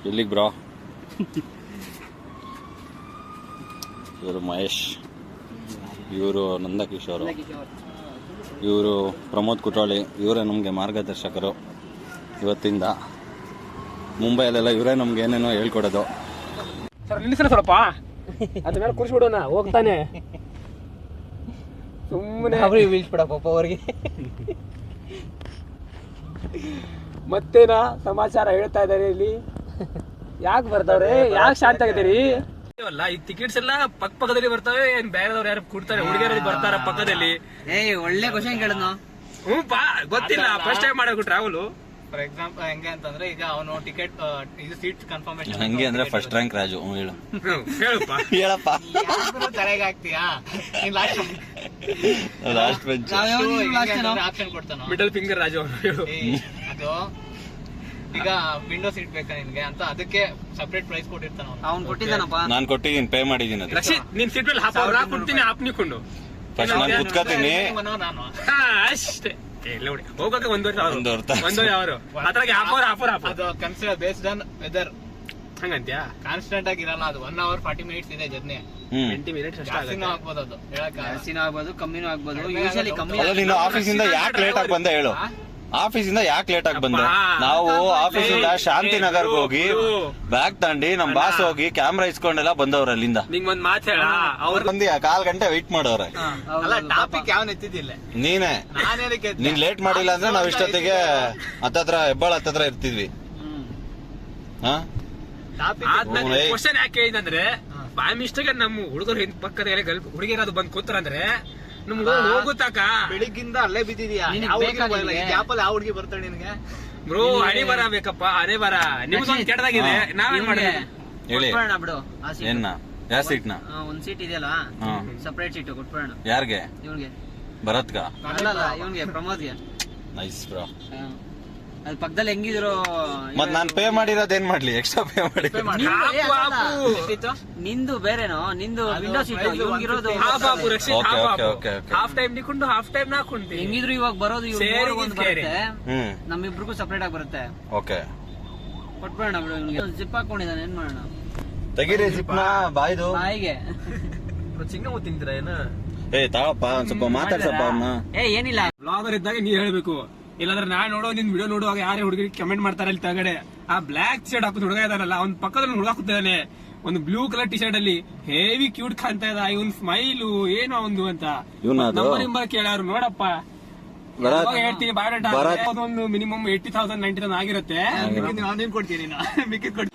ಎಲ್ಲಿಗೆ ಬ್ರೋ? ಇವರು ಮಹೇಶ್, ಇವರು ನಂದಕಿಶೋರು, ಇವರು ಪ್ರಮೋದ್ ಕುಟ್ರಾಳಿ. ಇವರೇ ನಮಗೆ ಮಾರ್ಗದರ್ಶಕರು ಇವತ್ತಿಂದ. ಮುಂಬೈಲೆಲ್ಲ ಇವರೇ ನಮ್ಗೆ ಏನೇನೋ ಹೇಳ್ಕೊಡೋದು. ಸರ್ ನಿಲ್ಲಿಸ್ರ ಸ್ವಲ್ಪ ಅದ್ರ ಮೇಲೆ ಕೂರಿಸ್ಬಿಡೋಣ, ಹೋಗ್ತಾನೆ ಸುಮ್ಮನೆ ಅವ್ರಿಗೆ ಬೀಳ್ಸ್ಬಿಡ ಪಾಪ ಅವ್ರಿಗೆ. ಮತ್ತೇನ ಸಮಾಚಾರ ಹೇಳ್ತಾ ಇದಾರೆ ಇಲ್ಲಿ? ಯಾಕೆ ಬರ್ತಾವ್ರೆ? ಯಾಕೆ ಶಾಂತ ಆಗಿದ್ದೀರಿ? ಅಲ್ಲ ಈ ಟಿಕೆಟ್ಸ್ ಎಲ್ಲ ಪಕ್ಕದಲ್ಲಿ ಬರ್ತವೆ, ಏನ್ ಬೇರೆದವ್ರು ಯಾರು ಕೊಡ್ತಾರೆ? ಹುಡುಗಿಯರಲ್ಲಿ ಬರ್ತಾರ ಪಕ್ಕದಲ್ಲಿ. ಒಳ್ಳೆ ಕ್ವಶನ್ ಕೇಳೋಣ. ಹ್ಞೂ ಪಾ, ಗೊತ್ತಿಲ್ಲ, ಫಸ್ಟ್ ಟೈಮ್ ಮಾಡಬೇಕು ಟ್ರಾವೆಲ್. ಫಾರ್ ಎಕ್ಸಾಂಪಲ್ ಹೆಂಗೆ ಅಂತಂದ್ರೆ, ಈಗ ಅವನು ಟಿಕೆಟ್ ಇದು ಸೀಟ್ ಕನ್ಫರ್ಮೇಶನ್ ಹಂಗೆ ಅಂದ್ರೆ ಫಸ್ಟ್ ರ್ಯಾಂಕ್ ರಾಜು. ಹೇಳು ಹೇಳಪ್ಪ ಹೇಳಪ್ಪ. ತಲೆಗೆ ಹಾಕ್ತೀಯಾ? ಲಾಸ್ಟ್ ಬೆಂಚ್ ಆಪ್ಷನ್ ಕೊಡ್ತಾನ, ಮಿಡಲ್ ಫಿಂಗರ್ ರಾಜು ಅವ್ರು. ಹೇಳು. ಅದು ಈಗ ವಿಂಡೋ ಸೀಟ್ ಬೇಕಾ ನಿನ್ಗೆ ಅಂತ, ಅದಕ್ಕೆ ಸಪರೇಟ್ ಪ್ರೈಸ್ ಕೊಟ್ಟಿರ್ತಾನ ಅವ್ನು. ಕೊಟ್ಟಿದ್ದಾನಪ್ಪ, ನಾನು ಕೊಟ್ಟಿದ್ದೀನಿ, ಪೇ ಮಾಡಿದ್ದೀನಿ. ಅದು ರಶೀದ್ ನಿನ್ ಸೀಟ್ ಮೇಲೆ ಹಾಫ್ ಅವರ್ ಹಾಕ್ಬಿಡ್ತೀನಿ, ಹಾಫ್ ನಿಕ್ಕೊಂಡು ಫಸ್ಟ್ ನಾನು ಕುತ್ಕೋತೀನಿ ನಾನು ಅಷ್ಟೇ. ಹೋಗೋಕೆ 1,500 1,500 ಅದ್ರಾಗೆ ಹಾಫ್ ಅದು ಕನ್ಸಿಡರ್ ಬೇಸ್ಡ್ ಆನ್ ವೆದರ್. ಹಂಗಂತ್ಯಾ? ಕಾನ್ಸ್ಟೆಂಟ್ ಆಗಿ ಇರಲ್ಲ ಅದು. 1 hour 40 minutes ಇದೆ ಜರ್ನಿ. 20 minutes ಅಷ್ಟೇ ಜಾಸ್ತಿನೂ ಆಗುತ್ತೆ. ಆಗ್ಬೋದು, ಅದು ಹೇಳಕ್ ಜಾಸ್ತಿನೂ ಆಗ್ಬೋದು, ಕಮ್ಮಿನೂ ಆಗ್ಬೋದು. ಯೂಶಲಿ ಕಮ್ಮಿ. ಅಲ್ಲ, ನೀನು ಆಫೀಸಿಂದ ಯಾಕೆ ಲೇಟ್ ಆಗಿ ಬಂದೆ ಹೇಳು? ಆಫೀಸಿಂದ ಯಾಕೆ ಲೇಟ್ ಆಗಿ ಬಂದೆ? ನಾವು ಆಫೀಸಿಂದ ಶಾಂತಿನಗರ್ಗೆ ಹೋಗಿ ಬ್ಯಾಗ್ ತಗೊಂಡು ನಮ್ ಬಾಸ್ ಹೋಗಿ ಕ್ಯಾಮ್ರಾ ಇಸ್ಕೊಂಡೆಲ್ಲ ಬಂದವ್ರ ಅಲ್ಲಿಂದ. ನಿಂಗ್ ಒಂದ್ ಮಾತು ಹೇಳ, ಅವ್ರು ಬಂದಿ 1/4 ಗಂಟೆ ವೆಯ್ಟ್ ಮಾಡೋರೆ. ಅಲ್ಲ, ಟಾಪಿಕ್ ಯಾವನ್ ಎತ್ತಿದ್ದಿಲ್ಲ. ನೀನೇ ನಾನೇನಕ್ಕೆ ನೀನ್ ಲೇಟ್ ಮಾಡಿಲ್ಲ ಅಂದ್ರೆ ನಾವ್ ಇಷ್ಟೊತ್ತಿಗೆ ಹತ್ತತ್ರ ಹೆಬ್ಬಾಳ್ ಹತ್ತತ್ರ ಇರ್ತಿದ್ವಿ. ಹಾ, ಆದ್ಮೇಲೆ ಏಯ್. ಕ್ವಶನ್ ಯಾಕೆ ಹೇಳಿದಂದ್ರೆ, ಬಾಯ್ ಮಿಸ್ಟೇಕ್ ನಮ್ಮ ಹುಡುಗರು ಹಿಂದ್ ಪಕ್ಕದ ಹುಡುಗಿಯರಾದ್ರು ಬಂದ್ ಕೂತಾರ ಅಂದ್ರೆ ನಮ್ ಹೋಗುತ್ತಾಕ. ಬೆಳಿಗ್ಗಿಂದ ಅಲ್ಲೇ ಬಿದ್ದಿದ್ಯಾ? ನಿನಗ್ ಯಾವ ಹುಡ್ಗಿ ಬೇಕಾಗಿಲ್ಲ. ಬರಲ್ಲ? ಈ ಗ್ಯಾಪಲ್ಲಿ ಯಾವ ಹುಡುಗಿ ಬರ್ತಾಳೆ ನಿನ್ಗೆ? ಬ್ರೋ, ಹಣಿ ಬರ ಬೇಕಪ್ಪ, ಹಣೆ ಬರ. ನಿಮ್ದೊಂದು ಕೆಟ್ಟದಾಗಿದೆ, ನಾವೇನ್ ಮಾಡಿದ್ವಿ? ಹೇಳಿ. ಕೊಟ್ಬಿಡೋಣ ಬಿಡು ಆ ಸೀಟ್. ಏನ್ನ ಯಾವ ಸೀಟ್ನ? ಒಂದ್ ಸೀಟ್ ಇದೆಯಲ್ಲ, ಹಾ. ಸಪರೇಟ್ ಸೀಟ್ ಕೊಟ್ಬಿಡೋಣ. ಯಾರ್ಗೆ? ಇವ್ನಿಗೆ ಭರತ್ಗ? ಅಲ್ಲ, ಇವ್ನಿಗೆ ಪ್ರಮೋದ್ಗೆ. Nice bro. ಅದ್ ಪಕ್ಕದಲ್ಲಿ ಹೆಂಗಿದ್ರು. ಮತ್ ನಾನ್ ಪೇ ಮಾಡಿರೋದ್ ಏನ್ ಮಾಡ್ಲಿ? ಎಕ್ಸ್ಟ್ರಾ ಪೇ ಮಾಡಿ. ನಿಂದು ಬೇರೆನೋ, ನಿಂದು ವಿಂಡೋ ಸೀಟ್. ಇವ್ನಿಗಿರೋದು half half Rakshit, Okay, half okay, half. okay, okay. Half time ನಿಕ್ಕೊಂಡು ಹಾಫ್ ಟೈಮ್ ನಾಕೊಂಡು ಹೆಂಗಿದ್ರು ಇವಾಗ ಬರೋದು ಸೇರಿ ಒಂದು ಸೇರಿ. ಬರುತ್ತೆ, ಹ್ಮ್, ನಮ್ಮಿಬ್ರಿಗೂ ಸಪರೇಟ್ ಆಗಿ ಬರುತ್ತೆ. ಓಕೆ. ಕೊಟ್ಬಿಡೋಣ ಬಿಡು. ಇವ್ನಿಗೆ ಜಿಪ್ ಹಾಕೊಂಡಿದ್ದಾನೆ, ಏನ್ ಮಾಡೋಣ? ತೆಗೀರಿ ಜಿಪ್ನ ಬಾಯ್ದು. ಬಾಯಿಗೆ ಚಿಂಗ ತಿಂತೀರ ಏನ? ಏ ತಾಳಪ್ಪ, ಒಂದ್ ಸ್ವಲ್ಪ ಮಾತಾಡ್ಸಪ್ಪ ಅವ್ನ. ಏನಿಲ್ಲ. ಬ್ಲಾಗರ್ ಇದ್ದಾಗ ನೀ ಹೇಳ್ಬೇಕು, ಇಲ್ಲಾಂದ್ರೆ ನಾನ್ ನೋಡೋ ನಿನ್ ವಿಡಿಯೋ ನೋಡುವಾಗ ಯಾರೇ ಹುಡುಗರಿಗೆ ಕಮೆಂಟ್ ಮಾಡ್ತಾರೆ ಅಲ್ಲಿ ತಗಡೆ. ಆ ಬ್ಲಾಕ್ ಶರ್ಟ್ ಹಾಕೋದು ಹುಡುಗ ಇದಾರಲ್ಲ, ಅವ್ನ ಪಕ್ಕದಲ್ಲಿ ಹುಡುಗ ಕೂತಿದ್ದಾನೆ ಒಂದು ಬ್ಲೂ ಕಲರ್ ಟಿ ಶರ್ಟ್ ಅಲ್ಲಿ, ಹೆವಿ ಕ್ಯೂಟ್ ಕಾಣ್ತಾ ಇದ್ದ. ಇವನ್ ಸ್ಮೈಲು ಏನೋ ಒಂದು ಅಂತ ನಂಬರ್ ಕೇಳಾರು. ನೋಡಪ್ಪ, ಹೇಳ್ತೀನಿ, ಬಯೋಡಾಟಾ ಒಂದು ಮಿನಿಮಮ್ 80,000 90,000 ಆಗಿರುತ್ತೆ. ನೀನ್ ಕೊಡ್ತೀನಿ, ಮಿಕ್ಕಿದ್ ಕೊಡ್ತೀನಿ.